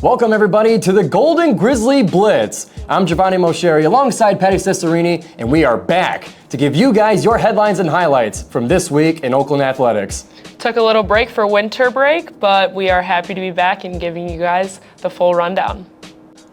Welcome everybody to the Golden Grizzly Blitz. I'm Giovanni Moceri alongside Patti Cesarini, and we are back to give you guys your headlines and highlights from this week in Oakland athletics. Took a little break for winter break, but we are happy to be back and giving you guys the full rundown.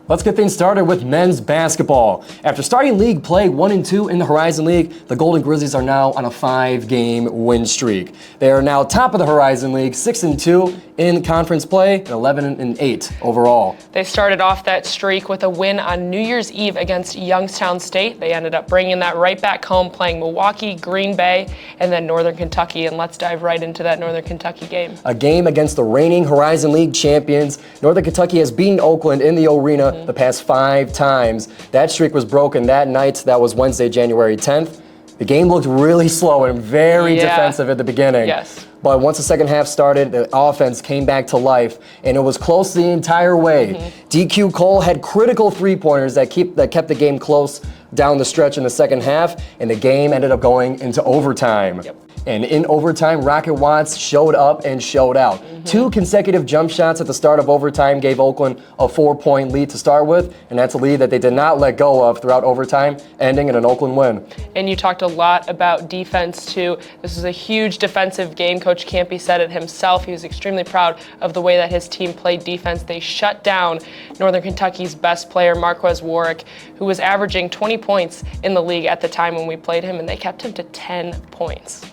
Let's get things started with men's basketball. After starting league play 1-2 in the Horizon League, the Golden Grizzlies are now on a 5-game win streak. They are now top of the Horizon League, 6-2 in conference play, and 11-8 overall. They started off that streak with a win on New Year's Eve against Youngstown State. They ended up bringing that right back home, playing Milwaukee, Green Bay, and then Northern Kentucky. And let's dive right into that Northern Kentucky game. A game against the reigning Horizon League champions. Northern Kentucky has beaten Oakland in the arena the past 5 times. That streak was broken that night. That was Wednesday, January 10th. The game looked really slow and very defensive at the beginning. Yes. But once the second half started, the offense came back to life, and it was close the entire way. DQ Cole had critical three-pointers that kept the game close down the stretch in the second half, and the game ended up going into overtime. And in overtime, Rocket Watts showed up and showed out. 2 consecutive jump shots at the start of overtime gave Oakland a 4-point lead to start with, and that's a lead that they did not let go of throughout overtime, ending in an Oakland win. And you talked a lot about defense, too. This was a huge defensive game. Coach Campy said it himself. He was extremely proud of the way that his team played defense. They shut down Northern Kentucky's best player, Marquez Warwick, who was averaging 20 points in the league at the time when we played him, and they kept him to 10 points.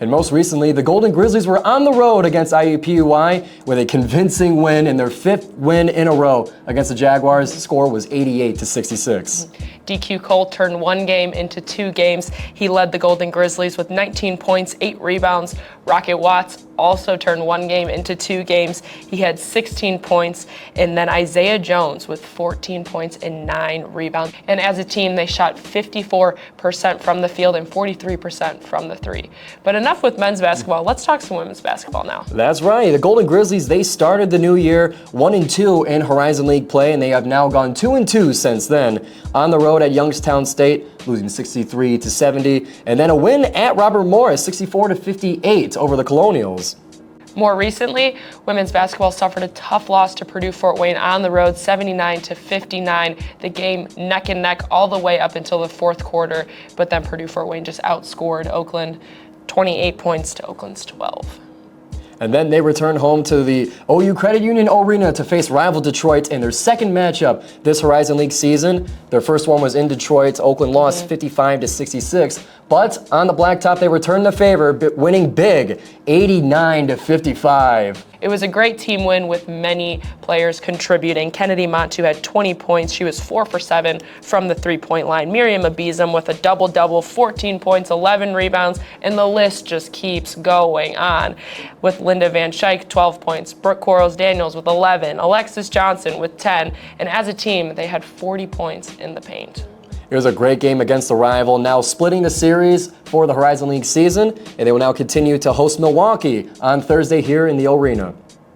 And most recently, the Golden Grizzlies were on the road against IUPUI with a convincing win in their 5th win in a row against the Jaguars. The score was 88-66. DQ Cole turned 1 game into 2 games. He led the Golden Grizzlies with 19 points, 8 rebounds. Rocket Watts also turned 1 game into 2 games. He had 16 points. And then Isaiah Jones with 14 points and 9 rebounds. And as a team, they shot 54% from the field and 43% from the 3. But enough with men's basketball. Let's talk some women's basketball now. That's right. The Golden Grizzlies, they started the new year 1-2 in Horizon League play, and they have now gone 2-2 since then. On the road at Youngstown State, losing 63-70, and then a win at Robert Morris, 64-58 over the Colonials. More recently, women's basketball suffered a tough loss to Purdue Fort Wayne on the road, 79-59. The game neck and neck all the way up until the 4th quarter, but then Purdue Fort Wayne just outscored Oakland 28 points to Oakland's 12. And then they return home to the OU Credit Union Arena to face rival Detroit in their second matchup this Horizon League season. Their first one was in Detroit. Oakland lost 55-66. But on the blacktop, they returned the favor, winning big, 89-55. It was a great team win with many players contributing. Kennedy Montu had 20 points. She was 4 for 7 from the 3-point line. Miriam Abizam with a double-double, 14 points, 11 rebounds, and the list just keeps going on. With Linda Van Schaik, 12 points, Brooke Quarles-Daniels with 11, Alexis Johnson with 10, and as a team, they had 40 points in the paint. It was a great game against the rival, now splitting the series for the Horizon League season, and they will now continue to host Milwaukee on Thursday here in the arena.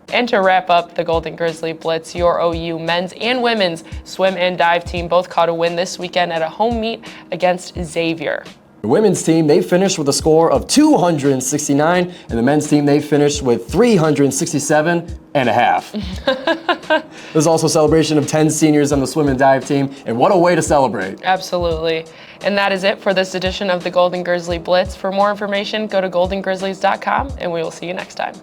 And to wrap up the Golden Grizzly Blitz, your OU men's and women's swim and dive team both caught a win this weekend at a home meet against Xavier. The women's team, they finished with a score of 269, and the men's team, they finished with 367.5. There's also a celebration of 10 seniors on the swim and dive team, and what a way to celebrate. Absolutely. And that is it for this edition of the Golden Grizzly Blitz. For more information, go to goldengrizzlies.com, and we will see you next time.